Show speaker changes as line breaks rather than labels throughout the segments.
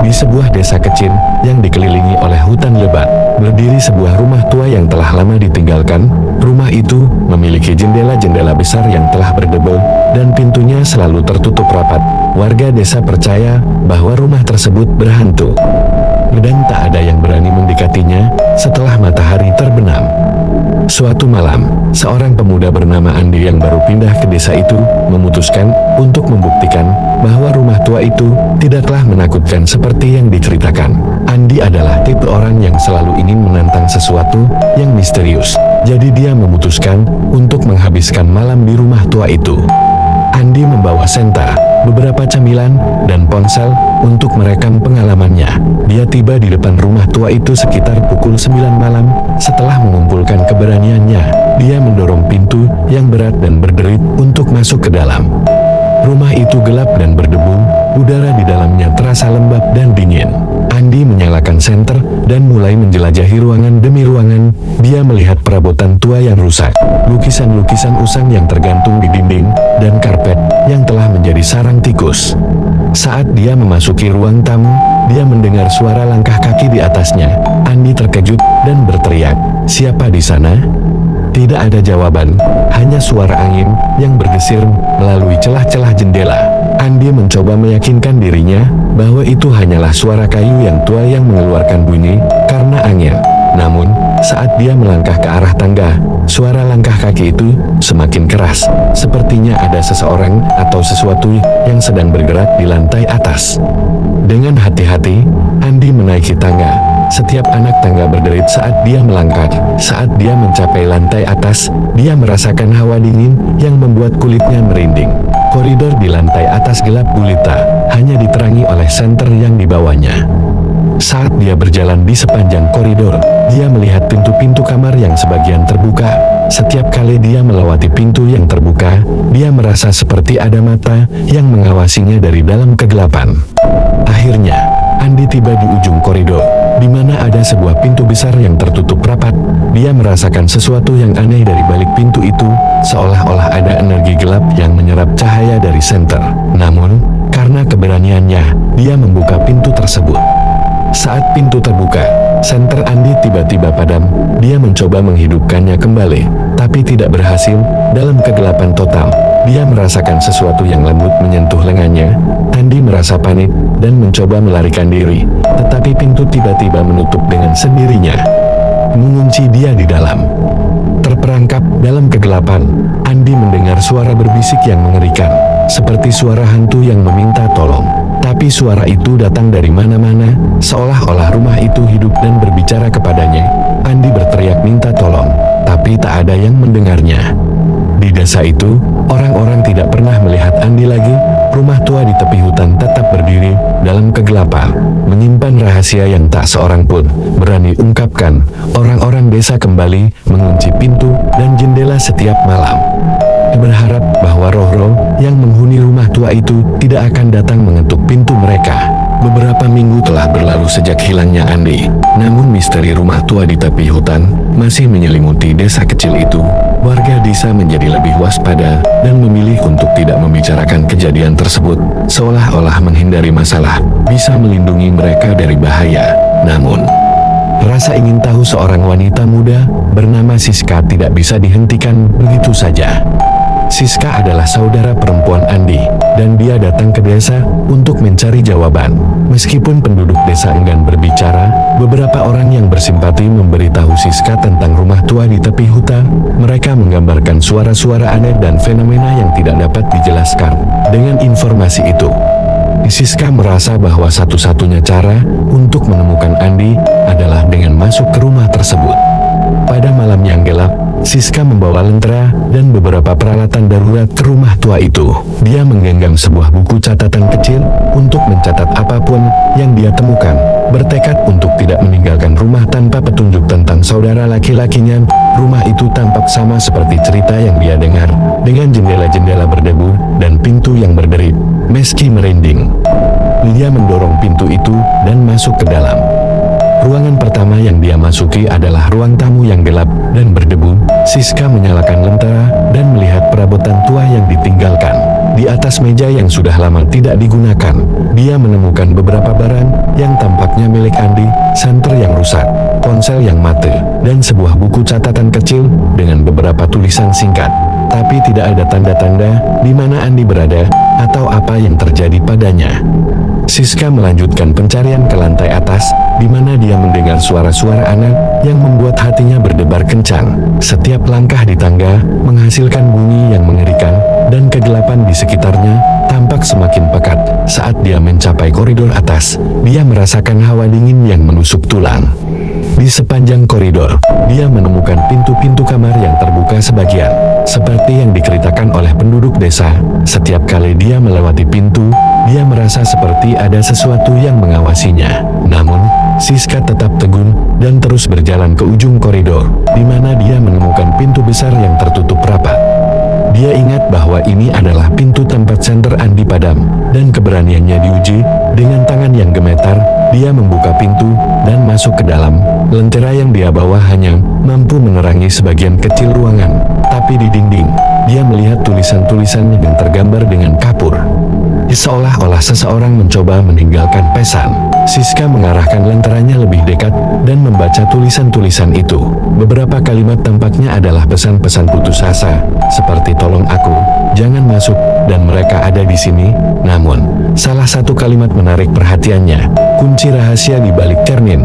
Di sebuah desa kecil yang dikelilingi oleh hutan lebat, berdiri sebuah rumah tua yang telah lama ditinggalkan. Rumah itu memiliki jendela-jendela besar yang telah berdebel, dan pintunya selalu tertutup rapat. Warga desa percaya bahwa rumah tersebut berhantu, dan tak ada yang berani mendekatinya setelah matahari terbenam. Suatu malam, seorang pemuda bernama Andi yang baru pindah ke desa itu memutuskan untuk membuktikan bahwa rumah tua itu tidaklah menakutkan seperti yang diceritakan. Andi adalah tipe orang yang selalu ingin menantang sesuatu yang misterius. Jadi dia memutuskan untuk menghabiskan malam di rumah tua itu. Andi membawa senter, beberapa camilan, dan ponsel untuk merekam pengalamannya. Dia tiba di depan rumah tua itu sekitar pukul 9 malam. Setelah mengumpulkan keberaniannya, dia mendorong pintu yang berat dan berderit untuk masuk ke dalam. Rumah itu gelap dan berdebu, udara di dalamnya terasa lembab dan dingin. Andi menyalakan senter dan mulai menjelajahi ruangan demi ruangan. Dia melihat perabotan tua yang rusak, lukisan-lukisan usang yang tergantung di dinding, dan karpet yang telah menjadi sarang tikus. Saat dia memasuki ruang tamu, dia mendengar suara langkah kaki di atasnya. Andi terkejut dan berteriak, "Siapa di sana?" Tidak ada jawaban, hanya suara angin yang bergesir melalui celah-celah jendela. Andi mencoba meyakinkan dirinya bahwa itu hanyalah suara kayu yang tua yang mengeluarkan bunyi karena angin. Namun, saat dia melangkah ke arah tangga, suara langkah kaki itu semakin keras. Sepertinya ada seseorang atau sesuatu yang sedang bergerak di lantai atas. Dengan hati-hati, Andi menaiki tangga. Setiap anak tangga berderit saat dia melangkah. Saat dia mencapai lantai atas, dia merasakan hawa dingin yang membuat kulitnya merinding. Koridor di lantai atas gelap gulita, hanya diterangi oleh senter yang dibawanya. Saat dia berjalan di sepanjang koridor, dia melihat pintu-pintu kamar yang sebagian terbuka. Setiap kali dia melewati pintu yang terbuka, dia merasa seperti ada mata yang mengawasinya dari dalam kegelapan. Akhirnya, Andi tiba di ujung koridor, di mana ada sebuah pintu besar yang tertutup rapat. Dia merasakan sesuatu yang aneh dari balik pintu itu, seolah-olah ada energi gelap yang menyerap cahaya dari senter. Namun, karena keberaniannya, dia membuka pintu tersebut. Saat pintu terbuka, senter Andi tiba-tiba padam. Dia mencoba menghidupkannya kembali, tapi tidak berhasil. Dalam kegelapan total, dia merasakan sesuatu yang lembut menyentuh lengannya. Andi merasa panik dan mencoba melarikan diri, tetapi pintu tiba-tiba menutup dengan sendirinya, mengunci dia di dalam. Terperangkap dalam kegelapan, Andi mendengar suara berbisik yang mengerikan, seperti suara hantu yang meminta tolong. Tapi suara itu datang dari mana-mana, seolah-olah rumah itu hidup dan berbicara kepadanya. Andi berteriak minta tolong, tapi tak ada yang mendengarnya. Di desa itu, orang-orang tidak pernah melihat Andi lagi. Rumah tua di tepi hutan tetap berdiri dalam kegelapan, menyimpan rahasia yang tak seorang pun berani ungkapkan. Orang-orang desa kembali mengunci pintu dan jendela setiap malam, berharap bahwa roh-roh yang menghuni rumah tua itu tidak akan datang mengetuk pintu mereka. Beberapa minggu telah berlalu sejak hilangnya Andi, namun misteri rumah tua di tepi hutan masih menyelimuti desa kecil itu. Warga desa menjadi lebih waspada dan memilih untuk tidak membicarakan kejadian tersebut, seolah-olah menghindari masalah bisa melindungi mereka dari bahaya. Namun, rasa ingin tahu seorang wanita muda bernama Siska tidak bisa dihentikan begitu saja. Siska adalah saudara perempuan Andi, dan dia datang ke desa untuk mencari jawaban. Meskipun penduduk desa enggan berbicara, beberapa orang yang bersimpati memberitahu Siska tentang rumah tua di tepi hutan. Mereka menggambarkan suara-suara aneh dan fenomena yang tidak dapat dijelaskan. Dengan informasi itu, Siska merasa bahwa satu-satunya cara untuk menemukan Andi adalah dengan masuk ke rumah tersebut. Pada malam yang gelap, Siska membawa lentera dan beberapa peralatan darurat ke rumah tua itu. Dia menggenggam sebuah buku catatan kecil untuk mencatat apapun yang dia temukan. Bertekad untuk tidak meninggalkan rumah tanpa petunjuk tentang saudara laki-lakinya. Rumah itu tampak sama seperti cerita yang dia dengar, dengan jendela-jendela berdebu dan pintu yang berderit. Meski merinding, dia mendorong pintu itu dan masuk ke dalam. Ruangan pertama yang dia masuki adalah ruang tamu yang gelap dan berdebu. Siska menyalakan lentera dan melihat perabotan tua yang ditinggalkan. di atas meja yang sudah lama tidak digunakan, dia menemukan beberapa barang yang tampaknya milik Andi, senter yang rusak, ponsel yang mati, dan sebuah buku catatan kecil dengan beberapa tulisan singkat. Tapi tidak ada tanda-tanda di mana Andi berada atau apa yang terjadi padanya. Siska melanjutkan pencarian ke lantai atas, di mana dia mendengar suara-suara anak yang membuat hatinya berdebar kencang. Setiap langkah di tangga menghasilkan bunyi yang mengerikan, dan kegelapan di sekitarnya tampak semakin pekat. Saat dia mencapai koridor atas, dia merasakan hawa dingin yang menusuk tulang. Di sepanjang koridor, dia menemukan pintu-pintu kamar yang terbuka sebagian. Seperti yang diceritakan oleh penduduk desa, setiap kali dia melewati pintu, dia merasa seperti ada sesuatu yang mengawasinya. Namun, Siska tetap tegun dan terus berjalan ke ujung koridor, di mana dia menemukan pintu besar yang tertutup rapat. Dia ingat bahwa ini adalah pintu tempat senter Andi padam, dan keberaniannya diuji. Dengan tangan yang gemetar, dia membuka pintu dan masuk ke dalam. Lentera yang dia bawa hanya mampu menerangi sebagian kecil ruangan, tapi di dinding, dia melihat tulisan-tulisan yang tergambar dengan kapur. Seolah-olah seseorang mencoba meninggalkan pesan. Siska mengarahkan lenteranya lebih dekat dan membaca tulisan-tulisan itu. Beberapa kalimat tampaknya adalah pesan-pesan putus asa, seperti "Tolong aku, jangan masuk, dan mereka ada di sini." Namun, salah satu kalimat menarik perhatiannya, kunci rahasia di balik cermin.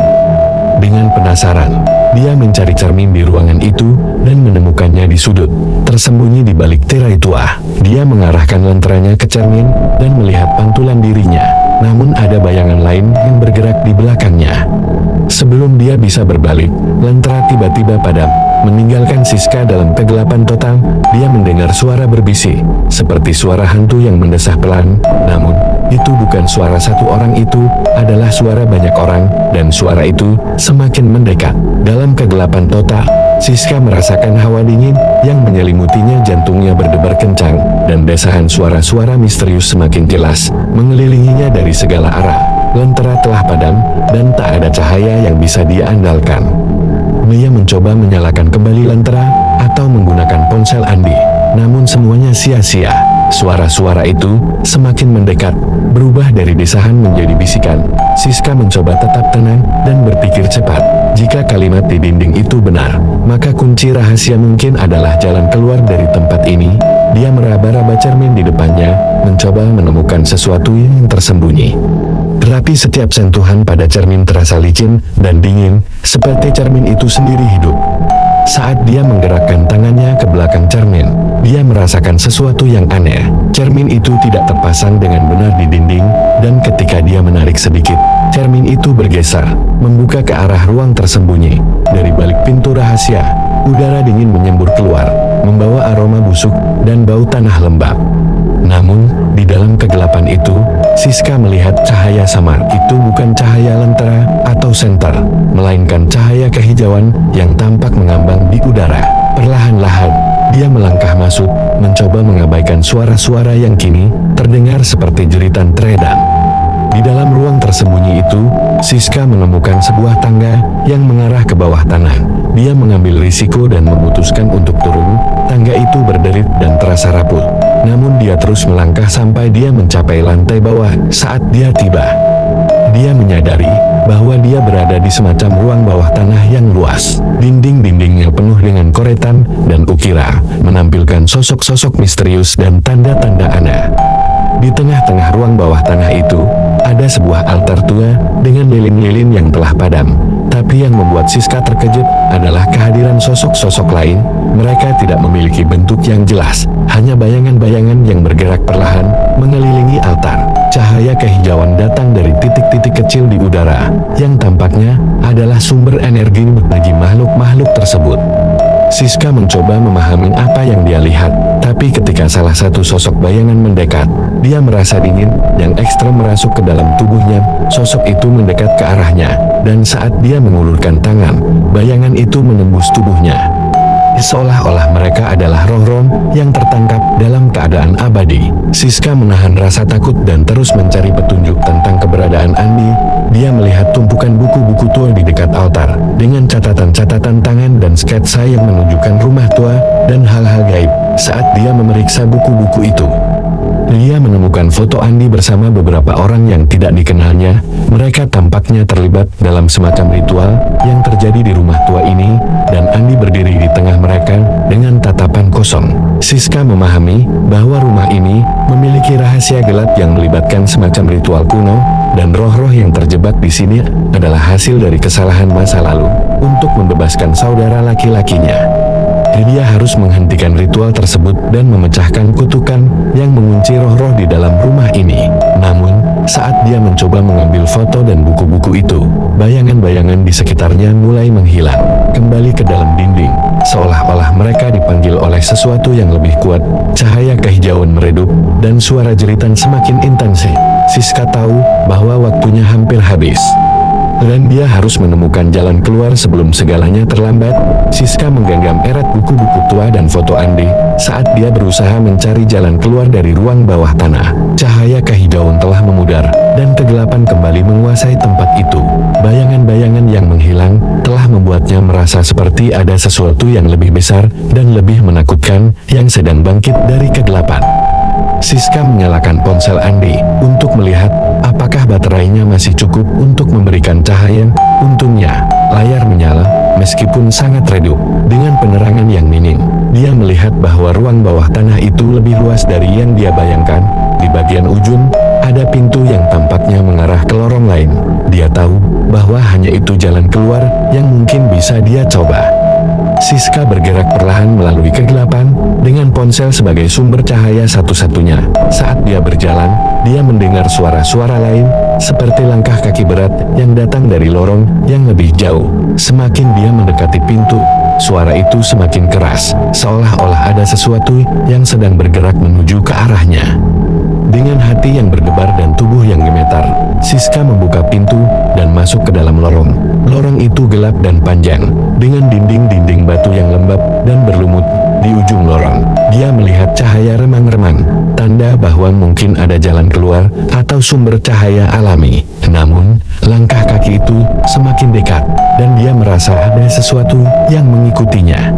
Dengan penasaran, dia mencari cermin di ruangan itu dan menemukannya di sudut, tersembunyi di balik tirai tua. Dia mengarahkan lenteranya ke cermin dan melihat pantulan dirinya, namun ada bayangan lain yang bergerak di belakangnya. Sebelum dia bisa berbalik, lentera tiba-tiba padam, meninggalkan Siska dalam kegelapan total. Dia mendengar suara berbisik, seperti suara hantu yang mendesah pelan. Namun, itu bukan suara satu orang, itu adalah suara banyak orang, dan suara itu semakin mendekat. Dalam kegelapan total, Siska merasakan hawa dingin yang menyelimutinya, jantungnya berdebar kencang, dan desahan suara-suara misterius semakin jelas, mengelilinginya dari segala arah. Lentera telah padam, dan tak ada cahaya yang bisa dia andalkan. Dia mencoba menyalakan kembali lentera, atau menggunakan ponsel Andi, namun semuanya sia-sia. Suara-suara itu semakin mendekat, berubah dari desahan menjadi bisikan. Siska mencoba tetap tenang dan berpikir cepat. Jika kalimat di dinding itu benar, maka kunci rahasia mungkin adalah jalan keluar dari tempat ini. Dia meraba-raba cermin di depannya, mencoba menemukan sesuatu yang tersembunyi. Tetapi setiap sentuhan pada cermin terasa licin dan dingin, seperti cermin itu sendiri hidup. Saat dia menggerakkan tangannya ke belakang cermin, dia merasakan sesuatu yang aneh. Cermin itu tidak terpasang dengan benar di dinding, dan ketika dia menarik sedikit, cermin itu bergeser, membuka ke arah ruang tersembunyi. Dari balik pintu rahasia, udara dingin menyembur keluar, membawa aroma busuk dan bau tanah lembab. Namun, di dalam kegelapan itu, Siska melihat cahaya samar. Itu bukan cahaya lentera atau senter, melainkan cahaya kehijauan yang tampak mengambang di udara. Perlahan-lahan, dia melangkah masuk, mencoba mengabaikan suara-suara yang kini terdengar seperti jeritan teredan. Di dalam ruang tersembunyi itu, Siska menemukan sebuah tangga yang mengarah ke bawah tanah. Dia mengambil risiko dan memutuskan untuk turun. Tangga itu berderit dan terasa rapuh. Namun dia terus melangkah sampai dia mencapai lantai bawah. Saat dia tiba, dia menyadari bahwa dia berada di semacam ruang bawah tanah yang luas. Dinding-dindingnya penuh dengan koretan dan ukiran, menampilkan sosok-sosok misterius dan tanda-tanda aneh. Di tengah-tengah ruang bawah tanah itu, ada sebuah altar tua dengan lilin-lilin yang telah padam. Tapi yang membuat Siska terkejut adalah kehadiran sosok-sosok lain. Mereka tidak memiliki bentuk yang jelas, hanya bayangan-bayangan yang bergerak perlahan mengelilingi altar. Cahaya kehijauan datang dari titik-titik kecil di udara, yang tampaknya adalah sumber energi bagi makhluk-makhluk tersebut. Siska mencoba memahami apa yang dia lihat, tapi ketika salah satu sosok bayangan mendekat, dia merasa dingin yang ekstrem merasuk ke dalam tubuhnya. Sosok itu mendekat ke arahnya, dan saat dia mengulurkan tangan, bayangan itu menembus tubuhnya. Seolah-olah mereka adalah roh-roh yang tertangkap dalam keadaan abadi. Siska menahan rasa takut dan terus mencari petunjuk tentang keberadaan Andi. Dia melihat tumpukan buku-buku tua di dekat altar, dengan catatan-catatan tangan dan sketsa yang menunjukkan rumah tua dan hal-hal gaib. Saat dia memeriksa buku-buku itu, Dia menemukan foto Andi bersama beberapa orang yang tidak dikenalnya. Mereka tampaknya terlibat dalam semacam ritual yang terjadi di rumah tua ini, dan Andi berdiri di tengah mereka dengan tatapan kosong. Siska memahami bahwa rumah ini memiliki rahasia gelap yang melibatkan semacam ritual kuno, dan roh-roh yang terjebak di sini adalah hasil dari kesalahan masa lalu untuk membebaskan saudara laki-lakinya. Dia harus menghentikan ritual tersebut dan memecahkan kutukan yang mengunci roh-roh di dalam rumah ini. Namun, saat dia mencoba mengambil foto dan buku-buku itu, bayangan-bayangan di sekitarnya mulai menghilang, kembali ke dalam dinding, seolah-olah mereka dipanggil oleh sesuatu yang lebih kuat. Cahaya kehijauan meredup, dan suara jeritan semakin intensif. Siska tahu bahwa waktunya hampir habis, dan dia harus menemukan jalan keluar sebelum segalanya terlambat. Siska menggenggam erat buku-buku tua dan foto Andi saat dia berusaha mencari jalan keluar dari ruang bawah tanah. Cahaya kehijauan telah memudar, dan kegelapan kembali menguasai tempat itu. Bayangan-bayangan yang menghilang telah membuatnya merasa seperti ada sesuatu yang lebih besar dan lebih menakutkan yang sedang bangkit dari kegelapan. Siska menyalakan ponsel Andi untuk melihat apakah baterainya masih cukup untuk memberikan cahaya. Untungnya, layar menyala meskipun sangat redup. Dengan penerangan yang minim, dia melihat bahwa ruang bawah tanah itu lebih luas dari yang dia bayangkan. Di bagian ujung, ada pintu yang tampaknya mengarah ke lorong lain. Dia tahu bahwa hanya itu jalan keluar yang mungkin bisa dia coba. Siska bergerak perlahan melalui kegelapan, dengan ponsel sebagai sumber cahaya satu-satunya. Saat dia berjalan, dia mendengar suara-suara lain, seperti langkah kaki berat yang datang dari lorong yang lebih jauh. Semakin dia mendekati pintu, suara itu semakin keras, seolah-olah ada sesuatu yang sedang bergerak menuju ke arahnya. Dengan hati yang berdebar dan tubuh yang gemetar, Siska membuka pintu dan masuk ke dalam lorong. Lorong itu gelap dan panjang, dengan dinding-dinding batu yang lembab dan berlumut. Di ujung lorong, dia melihat cahaya remang-remang, tanda bahwa mungkin ada jalan keluar atau sumber cahaya alami. Namun, langkah kaki itu semakin dekat, dan dia merasa ada sesuatu yang mengikutinya.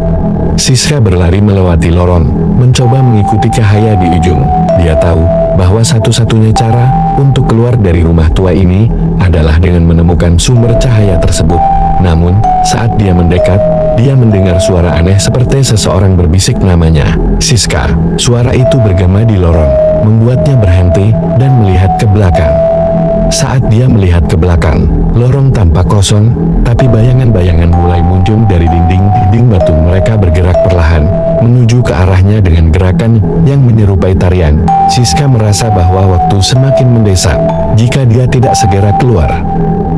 Siska berlari melewati lorong, mencoba mengikuti cahaya di ujung. Dia tahu bahwa satu-satunya cara untuk keluar dari rumah tua ini adalah dengan menemukan sumber cahaya tersebut. Namun, saat dia mendekat, dia mendengar suara aneh seperti seseorang berbisik namanya. Siska. Suara itu bergema di lorong, membuatnya berhenti dan melihat ke belakang. Saat dia melihat ke belakang, lorong tampak kosong, tapi bayangan-bayangan mulai muncul dari dinding-dinding batu. Mereka bergerak perlahan menuju ke arahnya dengan gerakan yang menyerupai tarian. Siska merasa bahwa waktu semakin mendesak. Jika dia tidak segera keluar,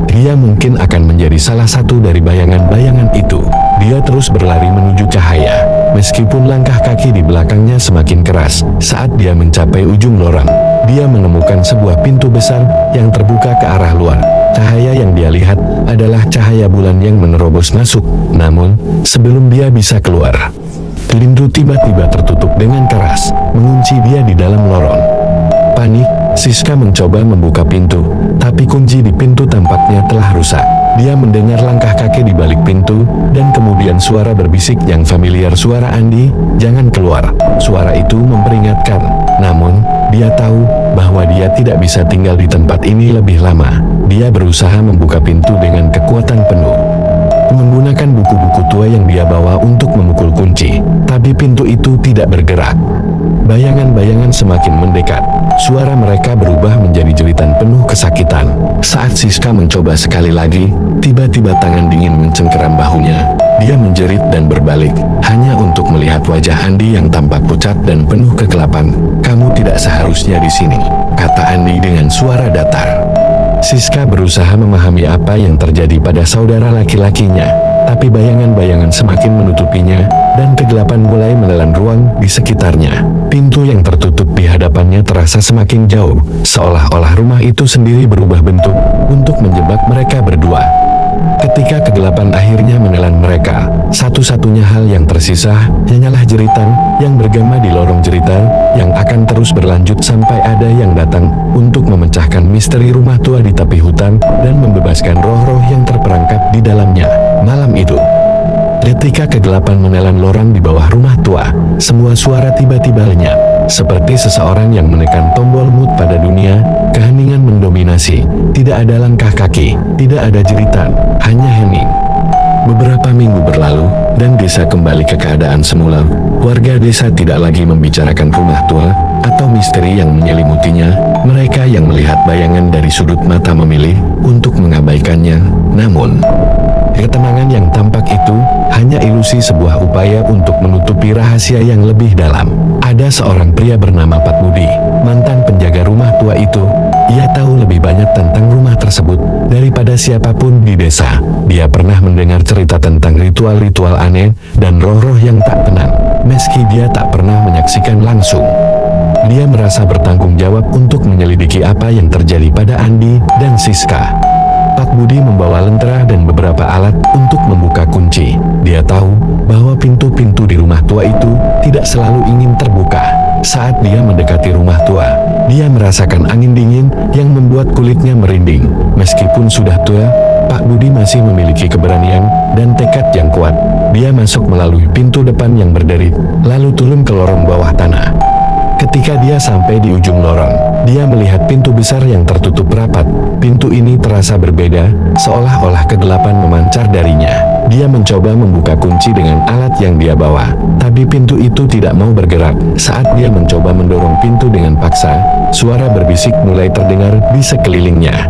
dia mungkin akan menjadi salah satu dari bayangan-bayangan itu. Dia terus berlari menuju cahaya, meskipun langkah kaki di belakangnya semakin keras. Saat dia mencapai ujung lorong, dia menemukan sebuah pintu besar yang terbuka ke arah luar. Cahaya yang dia lihat adalah cahaya bulan yang menerobos masuk. Namun, sebelum dia bisa keluar, pintu tiba-tiba tertutup dengan keras, mengunci dia di dalam lorong. Panik, Siska mencoba membuka pintu, tapi kunci di pintu tampaknya telah rusak. Dia mendengar langkah kaki di balik pintu, dan kemudian suara berbisik yang familiar. Suara Andi, "Jangan keluar." Suara itu memperingatkan. Namun, dia tahu bahwa dia tidak bisa tinggal di tempat ini lebih lama. Dia berusaha membuka pintu dengan kekuatan penuh, menggunakan buku-buku tua yang dia bawa untuk memukul kunci, tapi pintu itu tidak bergerak. Bayangan-bayangan semakin mendekat. Suara mereka berubah menjadi jeritan penuh kesakitan. Saat Siska mencoba sekali lagi, tiba-tiba tangan dingin mencengkeram bahunya. Dia menjerit dan berbalik, hanya untuk melihat wajah Andi yang tampak pucat dan penuh kegelapan. "Kamu tidak seharusnya di sini," kata Andi dengan suara datar. Siska berusaha memahami apa yang terjadi pada saudara laki-lakinya, tapi bayangan-bayangan semakin menutupinya, dan kegelapan mulai menelan ruang di sekitarnya. Pintu yang tertutup di hadapannya terasa semakin jauh, seolah-olah rumah itu sendiri berubah bentuk untuk menjebak mereka berdua. Ketika kegelapan akhirnya menelan mereka, satu-satunya hal yang tersisa hanyalah jeritan yang bergema di lorong jeritan yang akan terus berlanjut sampai ada yang datang untuk memecahkan misteri rumah tua di tepi hutan dan membebaskan roh-roh yang terperangkap di dalamnya. Malam itu, ketika kegelapan menelan lorong di bawah rumah tua, semua suara tiba-tiba lenyap. Seperti seseorang yang menekan tombol mute pada dunia, keheningan mendominasi. Tidak ada langkah kaki, tidak ada jeritan, hanya hening. Beberapa minggu berlalu, dan desa kembali ke keadaan semula. Warga desa tidak lagi membicarakan rumah tua, atau misteri yang menyelimutinya. Mereka yang melihat bayangan dari sudut mata memilih untuk mengabaikannya. Namun, ketenangan yang tampak itu hanya ilusi sebuah upaya untuk menutupi rahasia yang lebih dalam. Ada seorang pria bernama Pak Budi, mantan penjaga rumah tua itu. Ia tahu lebih banyak tentang rumah tersebut daripada siapapun di desa. Dia pernah mendengar cerita tentang ritual-ritual aneh dan roh-roh yang tak tenang, meski dia tak pernah menyaksikan langsung. Dia merasa bertanggung jawab untuk menyelidiki apa yang terjadi pada Andi dan Siska. Pak Budi membawa lentera dan beberapa alat untuk membuka kunci. Dia tahu bahwa pintu-pintu di rumah tua itu tidak selalu ingin terbuka. Saat dia mendekati rumah tua, dia merasakan angin dingin yang membuat kulitnya merinding. Meskipun sudah tua, Pak Budi masih memiliki keberanian dan tekad yang kuat. Dia masuk melalui pintu depan yang berderi, lalu turun ke lorong bawah tanah. Ketika dia sampai di ujung lorong, dia melihat pintu besar yang tertutup rapat. Pintu ini terasa berbeda, seolah-olah kegelapan memancar darinya. Dia mencoba membuka kunci dengan alat yang dia bawa, tapi pintu itu tidak mau bergerak. Saat dia mencoba mendorong pintu dengan paksa, suara berbisik mulai terdengar di sekelilingnya.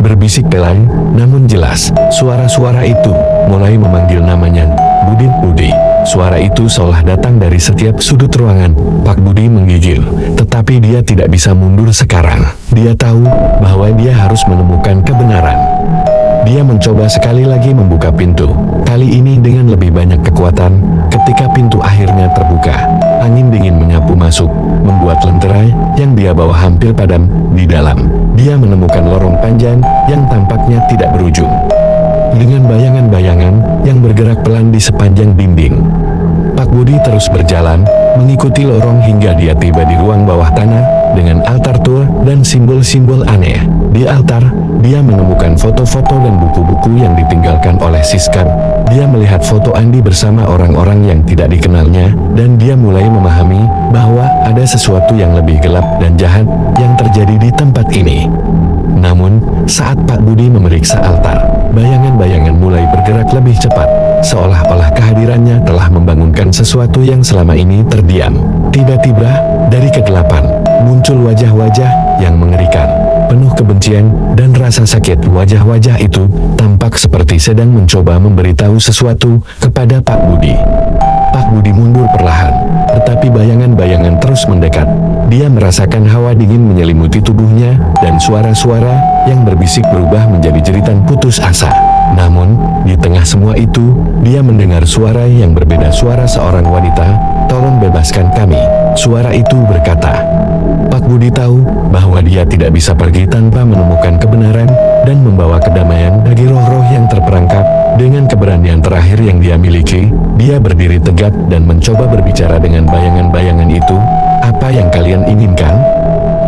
Berbisik pelan, namun jelas. Suara-suara itu mulai memanggil namanya, Budi. Suara itu seolah datang dari setiap sudut ruangan. Pak Budi menggigil, tetapi dia tidak bisa mundur sekarang. Dia tahu bahwa dia harus menemukan kebenaran. Dia mencoba sekali lagi membuka pintu, kali ini dengan lebih banyak kekuatan. Ketika pintu akhirnya terbuka, angin dingin menyapu masuk, membuat lentera yang dia bawa hampir padam. Di dalam, dia menemukan lorong panjang yang tampaknya tidak berujung, dengan bayangan-bayangan yang bergerak pelan di sepanjang dinding. Pak Budi terus berjalan, mengikuti lorong hingga dia tiba di ruang bawah tanah, dengan altar tua dan simbol-simbol aneh. Di altar, dia menemukan foto-foto dan buku-buku yang ditinggalkan oleh Siska. Dia melihat foto Andi bersama orang-orang yang tidak dikenalnya, dan dia mulai memahami bahwa ada sesuatu yang lebih gelap dan jahat yang terjadi di tempat ini. Namun, saat Pak Budi memeriksa altar, bayangan-bayangan mulai bergerak lebih cepat, seolah-olah kehadirannya telah membangunkan sesuatu yang selama ini terdiam. Tiba-tiba, dari kegelapan, muncul wajah-wajah yang mengerikan, penuh kebencian dan rasa sakit. Wajah-wajah itu tampak seperti sedang mencoba memberitahu sesuatu kepada Pak Budi. Pak Budi mundur perlahan, tetapi bayangan-bayangan terus mendekat. Dia merasakan hawa dingin menyelimuti tubuhnya, dan suara-suara yang berbisik berubah menjadi jeritan putus asa. Namun, di tengah semua itu, dia mendengar suara yang berbeda, suara seorang wanita. "Tolong bebaskan kami," suara itu berkata. Pak Budi tahu bahwa dia tidak bisa pergi tanpa menemukan kebenaran dan membawa kedamaian bagi roh-roh yang terperangkap. Dengan keberanian terakhir yang dia miliki, dia berdiri tegak dan mencoba berbicara dengan bayangan-bayangan itu. "Apa yang kalian inginkan?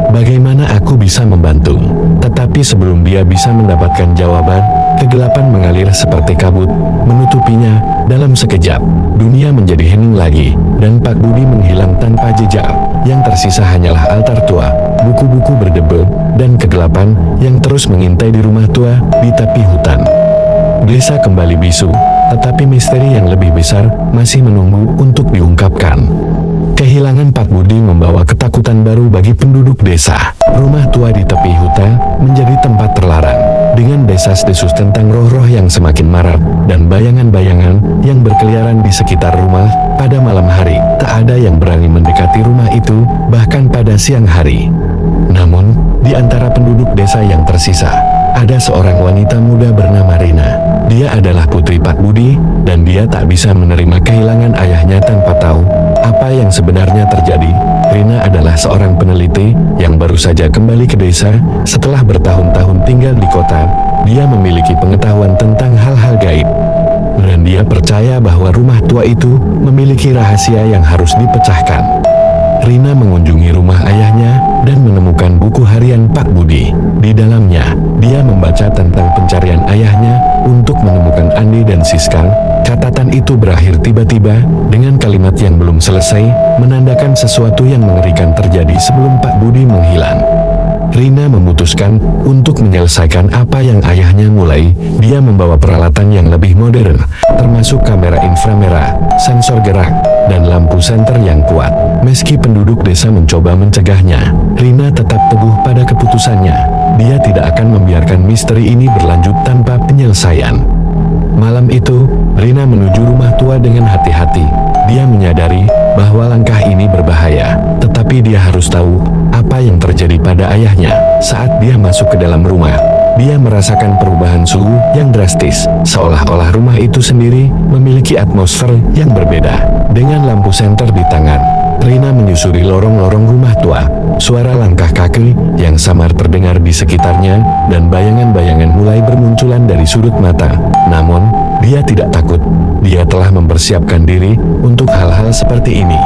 Bagaimana aku bisa membantu?" Tetapi sebelum dia bisa mendapatkan jawaban, kegelapan mengalir seperti kabut, menutupinya. Dalam sekejap, dunia menjadi hening lagi, dan Pak Budi menghilang tanpa jejak. Yang tersisa hanyalah altar tua, buku-buku berdebu, dan kegelapan yang terus mengintai di rumah tua di tepi hutan. Desa kembali bisu, tetapi misteri yang lebih besar masih menunggu untuk diungkapkan. Kehilangan Pak Budi membawa ketakutan baru bagi penduduk desa. Rumah tua di tepi hutan menjadi tempat terlarang, dengan desas-desus tentang roh-roh yang semakin marak, dan bayangan-bayangan yang berkeliaran di sekitar rumah. Pada malam hari, tak ada yang berani mendekati rumah itu, bahkan pada siang hari. Namun, di antara penduduk desa yang tersisa, ada seorang wanita muda bernama Rina. Dia adalah putri Pak Budi, dan dia tak bisa menerima kehilangan ayahnya tanpa tahu apa yang sebenarnya terjadi. Rina adalah seorang peneliti yang baru saja kembali ke desa setelah bertahun-tahun tinggal di kota. Dia memiliki pengetahuan tentang hal-hal gaib, dan dia percaya bahwa rumah tua itu memiliki rahasia yang harus dipecahkan. Rina mengunjungi rumah ayahnya dan menemukan buku harian Pak Budi. Di dalamnya, dia membaca tentang pencarian ayahnya untuk menemukan Andi dan Siska. Catatan itu berakhir tiba-tiba dengan kalimat yang belum selesai, menandakan sesuatu yang mengerikan terjadi sebelum Pak Budi menghilang. Rina memutuskan untuk menyelesaikan apa yang ayahnya mulai. Dia membawa peralatan yang lebih modern, termasuk kamera inframerah, sensor gerak, dan lampu senter yang kuat. Meski penduduk desa mencoba mencegahnya, Rina tetap teguh pada keputusannya. Dia tidak akan membiarkan misteri ini berlanjut tanpa penyelesaian. Malam itu, Rina menuju rumah tua dengan hati-hati. Dia menyadari bahwa langkah ini berbahaya, tetapi dia harus tahu apa yang terjadi pada ayahnya. Saat dia masuk ke dalam rumah, dia merasakan perubahan suhu yang drastis, seolah-olah rumah itu sendiri memiliki atmosfer yang berbeda. Dengan lampu senter di tangan, Rina menyusuri lorong-lorong rumah tua. Suara langkah kaki yang samar terdengar di sekitarnya, dan bayangan-bayangan mulai bermunculan dari sudut mata. Namun, dia tidak takut. Dia telah mempersiapkan diri untuk hal-hal seperti ini.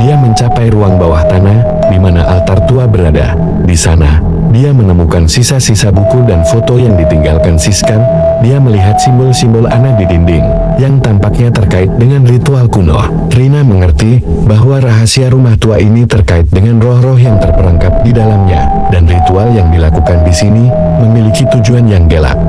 Dia mencapai ruang bawah tanah, di mana altar tua berada. Di sana, dia menemukan sisa-sisa buku dan foto yang ditinggalkan Siska. Dia melihat simbol-simbol aneh di dinding, yang tampaknya terkait dengan ritual kuno. Rina mengerti bahwa rahasia rumah tua ini terkait dengan roh-roh yang terperangkap di dalamnya, dan ritual yang dilakukan di sini memiliki tujuan yang gelap.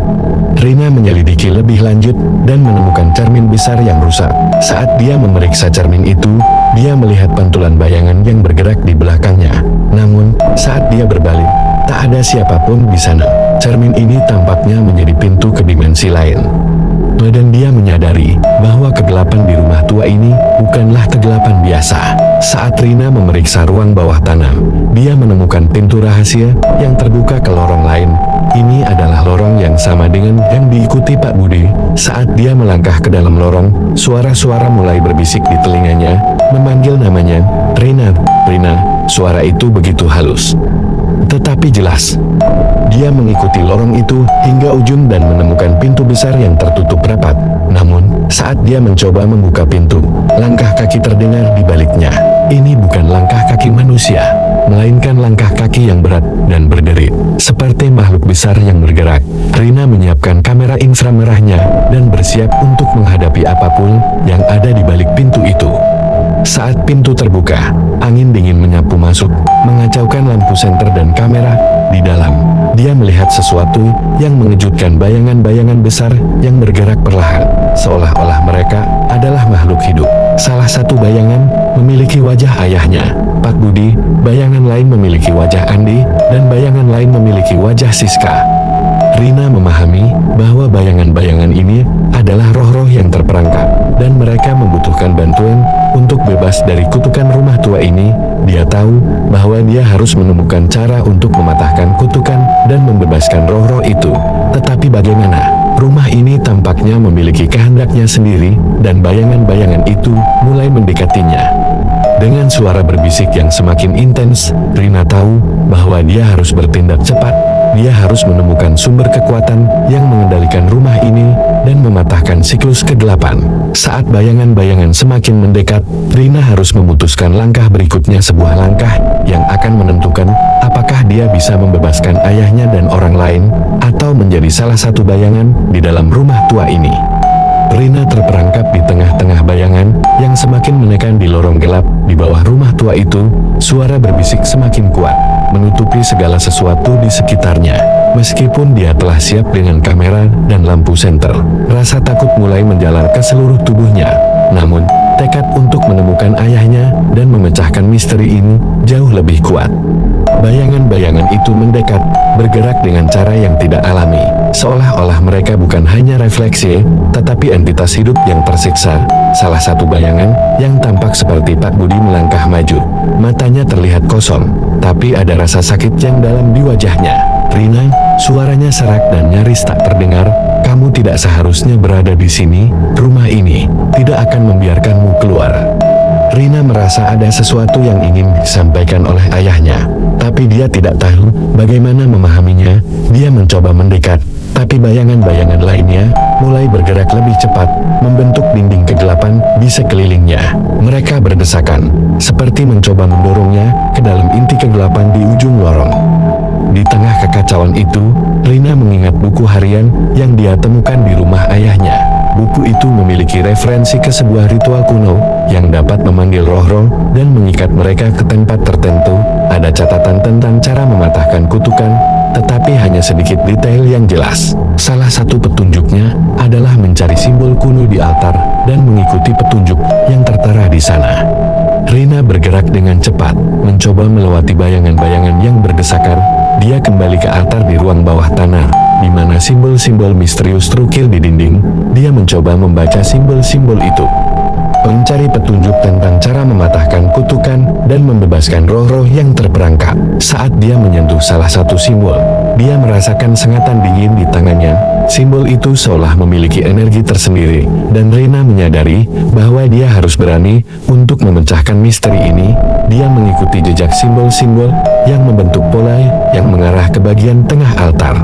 Rina menyelidiki lebih lanjut dan menemukan cermin besar yang rusak. Saat dia memeriksa cermin itu, dia melihat pantulan bayangan yang bergerak di belakangnya. Namun, saat dia berbalik, tak ada siapapun di sana. Cermin ini tampaknya menjadi pintu ke dimensi lain. Dan dia menyadari bahwa kegelapan di rumah tua ini bukanlah kegelapan biasa. Saat Rina memeriksa ruang bawah tanah, dia menemukan pintu rahasia yang terbuka ke lorong lain. Ini adalah lorong yang sama dengan yang diikuti Pak Budi. Saat dia melangkah ke dalam lorong, suara-suara mulai berbisik di telinganya, memanggil namanya. Rina, Rina. Suara itu begitu halus, tetapi jelas. Dia mengikuti lorong itu hingga ujung dan menemukan pintu besar yang tertutup rapat. Namun, saat dia mencoba membuka pintu, langkah kaki terdengar di baliknya. Ini bukan langkah kaki manusia, melainkan langkah kaki yang berat dan berderit, seperti makhluk besar yang bergerak. Rina menyiapkan kamera inframerahnya dan bersiap untuk menghadapi apapun yang ada di balik pintu itu. Saat pintu terbuka, angin dingin menyapu masuk, mengacaukan lampu senter dan kamera di dalam. Dia melihat sesuatu yang mengejutkan, bayangan-bayangan besar yang bergerak perlahan, seolah-olah mereka adalah makhluk hidup. Salah satu bayangan memiliki wajah ayahnya, Pak Budi, bayangan lain memiliki wajah Andi, dan bayangan lain memiliki wajah Siska. Rina memahami bahwa bayangan-bayangan ini adalah roh-roh yang terperangkap, dan mereka membutuhkan bantuan untuk bebas dari kutukan rumah tua ini. Dia tahu bahwa dia harus menemukan cara untuk mematahkan kutukan dan membebaskan roh-roh itu. Tetapi bagaimana? Rumah ini tampaknya memiliki kehendaknya sendiri, dan bayangan-bayangan itu mulai mendekatinya. Dengan suara berbisik yang semakin intens, Rina tahu bahwa dia harus bertindak cepat. Dia harus menemukan sumber kekuatan yang mengendalikan rumah ini dan mematahkan siklus kegelapan. Saat bayangan-bayangan semakin mendekat, Rina harus memutuskan langkah berikutnya, sebuah langkah yang akan menentukan apakah dia bisa membebaskan ayahnya dan orang lain, atau menjadi salah satu bayangan di dalam rumah tua ini. Rina terperangkap di tengah-tengah bayangan yang semakin menekan di lorong gelap di bawah rumah tua itu. Suara berbisik semakin kuat, menutupi segala sesuatu di sekitarnya. Meskipun dia telah siap dengan kamera dan lampu senter, rasa takut mulai menjalar ke seluruh tubuhnya. Namun, tekad untuk menemukan ayahnya dan memecahkan misteri ini jauh lebih kuat. Bayangan-bayangan itu mendekat, bergerak dengan cara yang tidak alami, seolah-olah mereka bukan hanya refleksi, tetapi entitas hidup yang tersiksa. Salah satu bayangan yang tampak seperti Pak Budi melangkah maju. Matanya terlihat kosong, tapi ada rasa sakit yang dalam di wajahnya. Rina, suaranya serak dan nyaris tak terdengar. Kamu tidak seharusnya berada di sini. Rumah ini tidak akan membiarkanmu keluar. Rina merasa ada sesuatu yang ingin disampaikan oleh ayahnya, tapi dia tidak tahu bagaimana memahaminya. Dia mencoba mendekat, tapi bayangan-bayangan lainnya mulai bergerak lebih cepat, membentuk dinding kegelapan di sekelilingnya. Mereka berdesakan, seperti mencoba mendorongnya ke dalam inti kegelapan di ujung lorong. Di tengah kekacauan itu, Rina mengingat buku harian yang dia temukan di rumah ayahnya. Buku itu memiliki referensi ke sebuah ritual kuno yang dapat memanggil roh-roh dan mengikat mereka ke tempat tertentu. Ada catatan tentang cara mematahkan kutukan, tetapi hanya sedikit detail yang jelas. Salah satu petunjuknya adalah mencari simbol kuno di altar dan mengikuti petunjuk yang tertera di sana. Rina bergerak dengan cepat, mencoba melewati bayangan-bayangan yang berdesakan. Dia kembali ke altar di ruang bawah tanah, di mana simbol-simbol misterius terukir di dinding. Dia mencoba membaca simbol-simbol itu, mencari petunjuk tentang cara mematahkan kutukan dan membebaskan roh-roh yang terperangkap. Saat dia menyentuh salah satu simbol, dia merasakan sengatan dingin di tangannya. Simbol itu seolah memiliki energi tersendiri, dan Rina menyadari bahwa dia harus berani untuk memecahkan misteri ini. Dia mengikuti jejak simbol-simbol yang membentuk pola yang mengarah ke bagian tengah altar.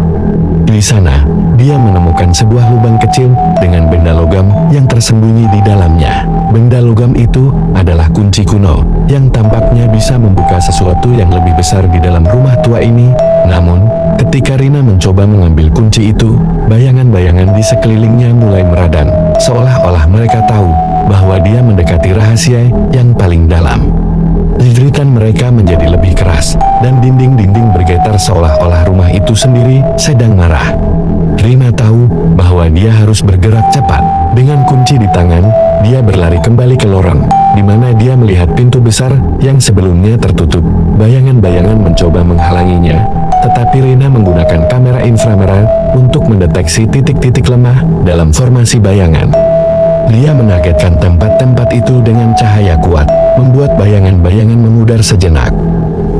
Di sana, dia menemukan sebuah lubang kecil dengan benda logam yang tersembunyi di dalamnya. Benda logam itu adalah kunci kuno yang tampaknya bisa membuka sesuatu yang lebih besar di dalam rumah tua ini. Namun, ketika Rina mencoba mengambil kunci itu, bayangan-bayangan di sekelilingnya mulai meradang, seolah-olah mereka tahu bahwa dia mendekati rahasia yang paling dalam. Jeritan mereka menjadi lebih keras, dan dinding-dinding bergetar seolah-olah rumah itu sendiri sedang marah. Rina tahu bahwa dia harus bergerak cepat. Dengan kunci di tangan, dia berlari kembali ke lorong, di mana dia melihat pintu besar yang sebelumnya tertutup. Bayangan-bayangan mencoba menghalanginya, tetapi Rina menggunakan kamera inframerah untuk mendeteksi titik-titik lemah dalam formasi bayangan. Dia menargetkan tempat-tempat itu dengan cahaya kuat, membuat bayangan-bayangan memudar sejenak.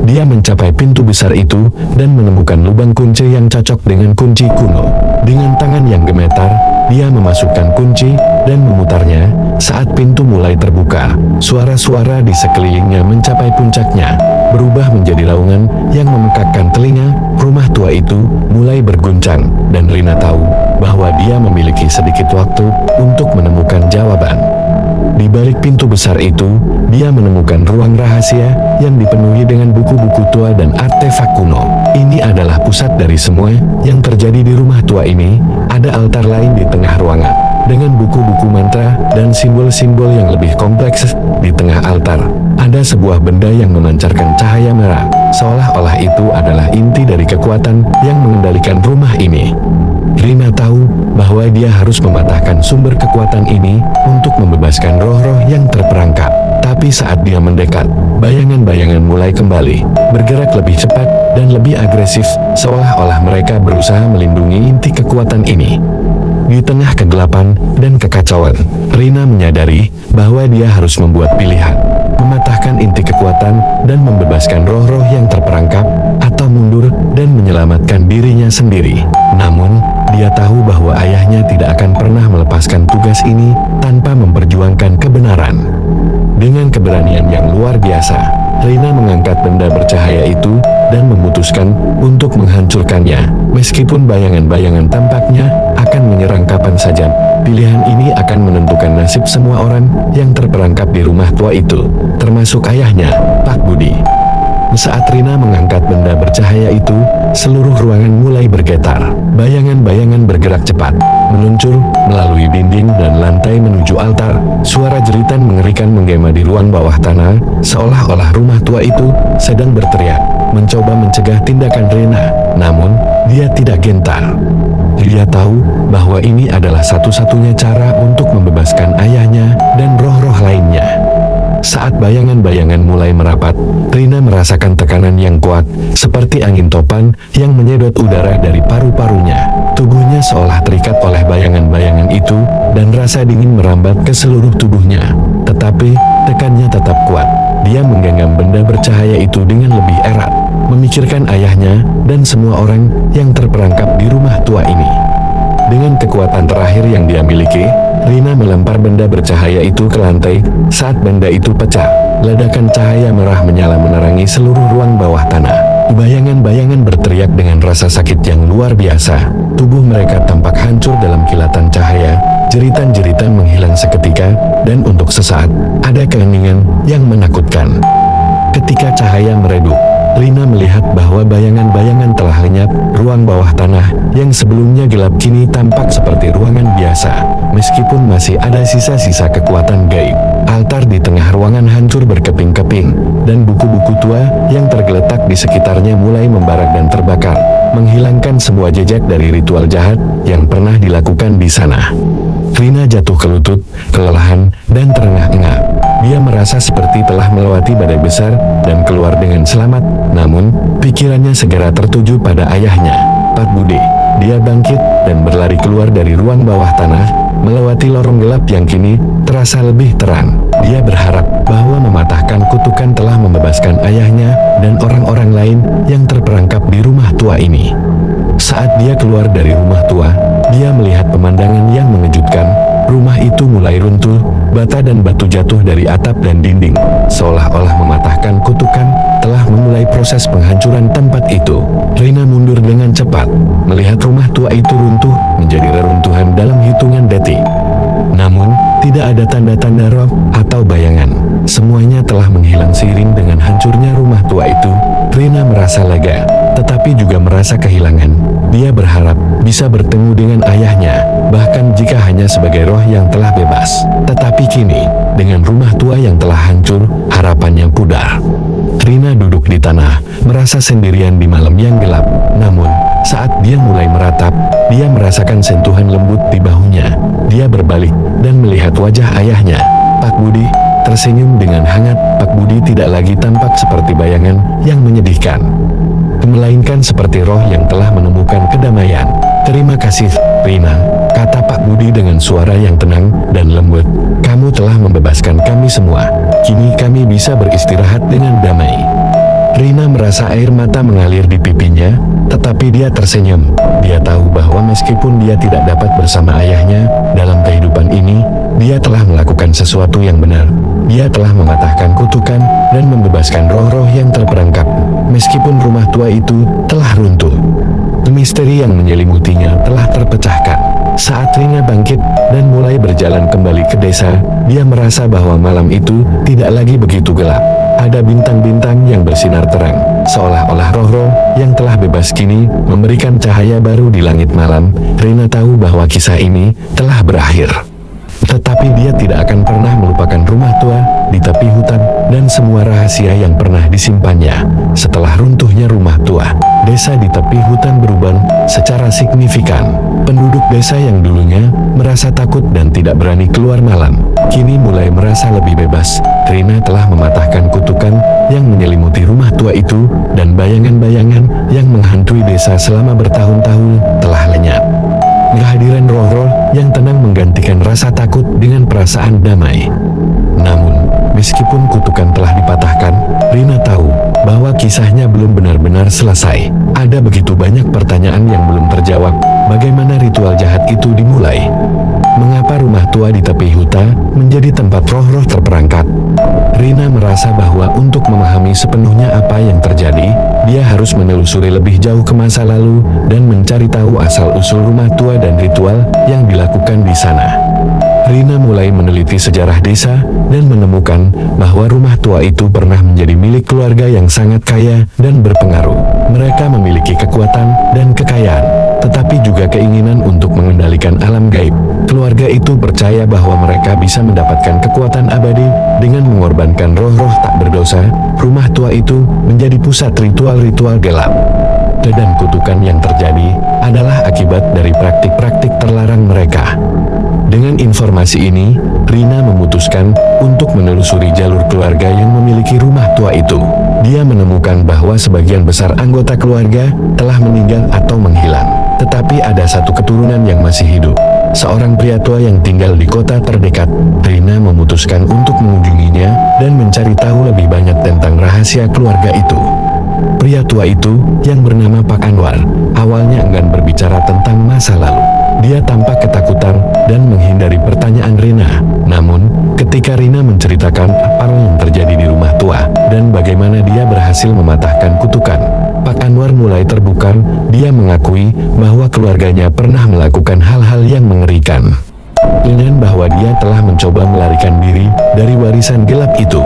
Dia mencapai pintu besar itu dan menemukan lubang kunci yang cocok dengan kunci kuno. Dengan tangan yang gemetar, dia memasukkan kunci dan memutarnya. Saat pintu mulai terbuka, suara-suara di sekelilingnya mencapai puncaknya, berubah menjadi raungan yang memekakkan telinga. Rumah tua itu mulai berguncang, dan Rina tahu bahwa dia memiliki sedikit waktu untuk menemukan jawaban. Di balik pintu besar itu, dia menemukan ruang rahasia yang dipenuhi dengan buku-buku tua dan artefak kuno. Ini adalah pusat dari semua yang terjadi di rumah tua ini. Ada altar lain di tengah ruangan, dengan buku-buku mantra dan simbol-simbol yang lebih kompleks. Di tengah altar, ada sebuah benda yang memancarkan cahaya merah, seolah-olah itu adalah inti dari kekuatan yang mengendalikan rumah ini. Rina tahu bahwa dia harus mematahkan sumber kekuatan ini untuk membebaskan roh-roh yang terperangkap. Tapi saat dia mendekat, bayangan-bayangan mulai kembali, bergerak lebih cepat dan lebih agresif, seolah-olah mereka berusaha melindungi inti kekuatan ini. Di tengah kegelapan dan kekacauan, Rina menyadari bahwa dia harus membuat pilihan, mematahkan inti kekuatan dan membebaskan roh-roh yang terperangkap, atau mundur dan menyelamatkan dirinya sendiri. Namun, dia tahu bahwa ayahnya tidak akan pernah melepaskan tugas ini tanpa memperjuangkan kebenaran. Dengan keberanian yang luar biasa, Rina mengangkat benda bercahaya itu dan memutuskan untuk menghancurkannya. Meskipun bayangan-bayangan tampaknya akan menyerang kapan saja, pilihan ini akan menentukan nasib semua orang yang terperangkap di rumah tua itu, termasuk ayahnya, Pak Budi. Saat Rina mengangkat benda bercahaya itu, seluruh ruangan mulai bergetar. Bayangan-bayangan bergerak cepat, meluncur melalui dinding dan lantai menuju altar. Suara jeritan mengerikan menggema di ruang bawah tanah, seolah-olah rumah tua itu sedang berteriak, mencoba mencegah tindakan Rina. Namun, dia tidak gentar. Dia tahu bahwa ini adalah satu-satunya cara untuk membebaskan ayahnya dan roh-roh lainnya. Saat bayangan-bayangan mulai merapat, Rina merasakan tekanan yang kuat, seperti angin topan yang menyedot udara dari paru-parunya. Tubuhnya seolah terikat oleh bayangan-bayangan itu, dan rasa dingin merambat ke seluruh tubuhnya. Tetapi, tekannya tetap kuat. Dia menggenggam benda bercahaya itu dengan lebih erat, memikirkan ayahnya dan semua orang yang terperangkap di rumah tua ini. Dengan kekuatan terakhir yang dia miliki, Rina melempar benda bercahaya itu ke lantai. Saat benda itu pecah, ledakan cahaya merah menyala menerangi seluruh ruang bawah tanah. Bayangan-bayangan berteriak dengan rasa sakit yang luar biasa. Tubuh mereka tampak hancur dalam kilatan cahaya jeritan-jeritan menghilang seketika, dan untuk sesaat, ada keheningan yang menakutkan. Ketika cahaya meredup, Rina melihat bahwa bayangan-bayangan telah lenyap. Ruang bawah tanah yang sebelumnya gelap kini tampak seperti ruangan biasa, meskipun masih ada sisa-sisa kekuatan gaib. Altar di tengah ruangan hancur berkeping-keping, dan buku-buku tua yang tergeletak di sekitarnya mulai membara dan terbakar, menghilangkan semua jejak dari ritual jahat yang pernah dilakukan di sana. Rina jatuh ke lutut, kelelahan, dan terengah-engah. Dia merasa seperti telah melewati badai besar dan keluar dengan selamat, namun pikirannya segera tertuju pada ayahnya, Pak Budi. Dia bangkit dan berlari keluar dari ruang bawah tanah, melewati lorong gelap yang kini terasa lebih terang. Dia berharap bahwa mematahkan kutukan telah membebaskan ayahnya dan orang-orang lain yang terperangkap di rumah tua ini. Saat dia keluar dari rumah tua, dia melihat pemandangan yang mengejutkan. Rumah itu mulai runtuh, bata dan batu jatuh dari atap dan dinding, seolah-olah mematahkan kutukan telah memulai proses penghancuran tempat itu. Rina mundur dengan cepat, melihat rumah tua itu runtuh menjadi reruntuhan dalam hitungan detik. Namun, tidak ada tanda-tanda roh atau bayangan. Semuanya telah menghilang seiring dengan hancurnya rumah tua itu. Rina merasa lega, tetapi juga merasa kehilangan. Dia berharap bisa bertemu dengan ayahnya, bahkan jika hanya sebagai roh yang telah bebas. Tetapi kini, dengan rumah tua yang telah hancur, harapannya pudar. Rina duduk di tanah, merasa sendirian di malam yang gelap. Namun, saat dia mulai meratap, dia merasakan sentuhan lembut di bahunya. Dia berbalik dan melihat wajah ayahnya, Pak Budi, tersenyum dengan hangat. Pak Budi tidak lagi tampak seperti bayangan yang menyedihkan, melainkan seperti roh yang telah menemukan kedamaian. Terima kasih, Rina, kata Pak Budi dengan suara yang tenang dan lembut. Kamu telah membebaskan kami semua. Kini kami bisa beristirahat dengan damai. Rina merasa air mata mengalir di pipinya, tetapi dia tersenyum. Dia tahu bahwa meskipun dia tidak dapat bersama ayahnya dalam kehidupan ini, dia telah melakukan sesuatu yang benar. Dia telah mematahkan kutukan dan membebaskan roh-roh yang terperangkap, meskipun rumah tua itu telah runtuh. Misteri yang menyelimutinya telah terpecahkan. Saat Rina bangkit dan mulai berjalan kembali ke desa, dia merasa bahwa malam itu tidak lagi begitu gelap. Ada bintang-bintang yang bersinar terang, seolah-olah roh-roh yang telah bebas kini memberikan cahaya baru di langit malam. Rina tahu bahwa kisah ini telah berakhir. Tetapi dia tidak akan pernah melupakan rumah tua di tepi hutan dan semua rahasia yang pernah disimpannya. Setelah runtuhnya rumah tua, desa di tepi hutan berubah secara signifikan. Penduduk desa yang dulunya merasa takut dan tidak berani keluar malam, kini mulai merasa lebih bebas. Rina telah mematahkan kutukan yang menyelimuti rumah tua itu, dan bayangan-bayangan yang menghantui desa selama bertahun-tahun telah lenyap. Kehadiran roh-roh yang tenang menggantikan rasa takut dengan perasaan damai. Namun, meskipun kutukan telah dipatahkan, Rina tahu bahwa kisahnya belum benar-benar selesai. Ada begitu banyak pertanyaan yang belum terjawab. Bagaimana ritual jahat itu dimulai? Mengapa rumah tua di tepi hutan menjadi tempat roh-roh terperangkap? Rina merasa bahwa untuk memahami sepenuhnya apa yang terjadi, dia harus menelusuri lebih jauh ke masa lalu dan mencari tahu asal-usul rumah tua dan ritual yang dilakukan di sana. Rina mulai meneliti sejarah desa dan menemukan bahwa rumah tua itu pernah menjadi milik keluarga yang sangat kaya dan berpengaruh. Mereka memiliki kekuatan dan kekayaan, tetapi juga keinginan untuk mengendalikan alam gaib. Keluarga itu percaya bahwa mereka bisa mendapatkan kekuatan abadi dengan mengorbankan roh-roh tak berdosa. Rumah tua itu menjadi pusat ritual-ritual gelap. Dan kutukan yang terjadi adalah akibat dari praktik-praktik terlarang mereka. Dengan informasi ini, Rina memutuskan untuk menelusuri jalur keluarga yang memiliki rumah tua itu. Dia menemukan bahwa sebagian besar anggota keluarga telah meninggal atau menghilang. Tetapi ada satu keturunan yang masih hidup, seorang pria tua yang tinggal di kota terdekat. Rina memutuskan untuk mengunjunginya dan mencari tahu lebih banyak tentang rahasia keluarga itu. Pria tua itu, yang bernama Pak Anwar, awalnya enggan berbicara tentang masa lalu. Dia tampak ketakutan dan menghindari pertanyaan Rina. Namun, ketika Rina menceritakan apa yang terjadi di rumah tua dan bagaimana dia berhasil mematahkan kutukan, Pak Anwar mulai terbuka. Dia mengakui bahwa keluarganya pernah melakukan hal-hal yang mengerikan. dengan bahwa dia telah mencoba melarikan diri dari warisan gelap itu.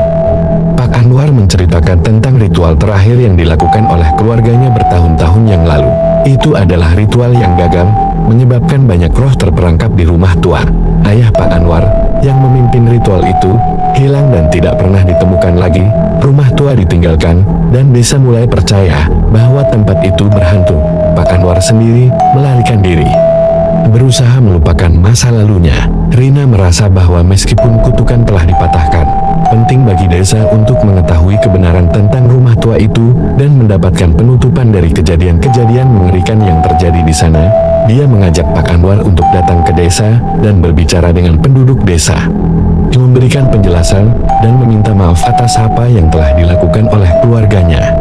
Pak Anwar menceritakan tentang ritual terakhir yang dilakukan oleh keluarganya bertahun-tahun yang lalu. Itu adalah ritual yang gagal, menyebabkan banyak roh terperangkap di rumah tua. Ayah Pak Anwar, yang memimpin ritual itu, hilang dan tidak pernah ditemukan lagi. Rumah tua ditinggalkan, dan desa mulai percaya bahwa tempat itu berhantu. Pak Anwar sendiri melarikan diri, berusaha melupakan masa lalunya. Rina merasa bahwa meskipun kutukan telah dipatahkan, penting bagi desa untuk mengetahui kebenaran tentang rumah tua itu dan mendapatkan penutupan dari kejadian-kejadian mengerikan yang terjadi di sana. Dia mengajak Pak Anwar untuk datang ke desa dan berbicara dengan penduduk desa, memberikan penjelasan dan meminta maaf atas apa yang telah dilakukan oleh keluarganya.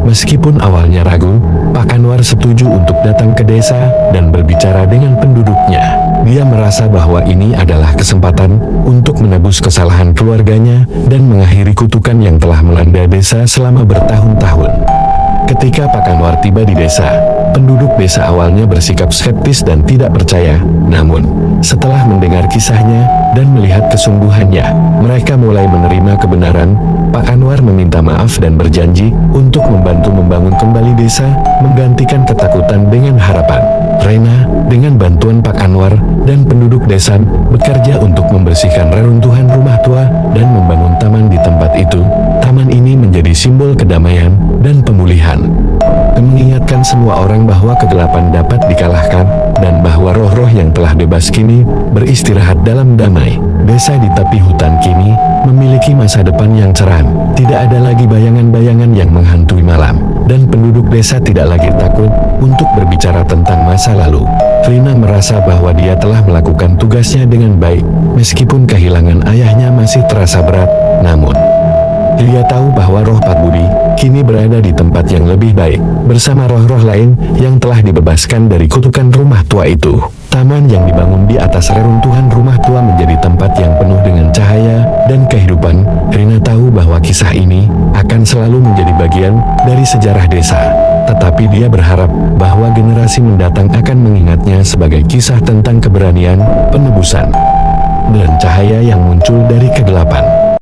Meskipun awalnya ragu, Pak Anwar setuju untuk datang ke desa dan berbicara dengan penduduknya. Dia merasa bahwa ini adalah kesempatan untuk menebus kesalahan keluarganya dan mengakhiri kutukan yang telah melanda desa selama bertahun-tahun. Ketika Pak Anwar tiba di desa, penduduk desa awalnya bersikap skeptis dan tidak percaya. Namun, setelah mendengar kisahnya dan melihat kesungguhannya, mereka mulai menerima kebenaran. Pak Anwar meminta maaf dan berjanji untuk membantu membangun kembali desa, menggantikan ketakutan dengan harapan. Rena, dengan bantuan Pak Anwar dan penduduk desa, bekerja untuk membersihkan reruntuhan rumah tua dan membangun taman di tempat itu. Taman ini menjadi simbol kedamaian dan pemulihan, mengingatkan semua orang bahwa kegelapan dapat dikalahkan dan bahwa roh-roh yang telah bebas kini beristirahat dalam damai. Desa di tepi hutan kini memiliki masa depan yang cerah. Tidak ada lagi bayangan-bayangan yang menghantui malam, dan penduduk desa tidak lagi takut untuk berbicara tentang masa lalu. Rina merasa bahwa dia telah melakukan tugasnya dengan baik, meskipun kehilangan ayahnya masih terasa berat. Namun, dia tahu bahwa roh Pak Budi kini berada di tempat yang lebih baik, bersama roh-roh lain yang telah dibebaskan dari kutukan rumah tua itu. Taman yang dibangun di atas reruntuhan rumah tua menjadi tempat yang penuh dengan cahaya dan kehidupan. Rina tahu bahwa kisah ini akan selalu menjadi bagian dari sejarah desa. Tetapi dia berharap bahwa generasi mendatang akan mengingatnya sebagai kisah tentang keberanian, penebusan, dan cahaya yang muncul dari kegelapan.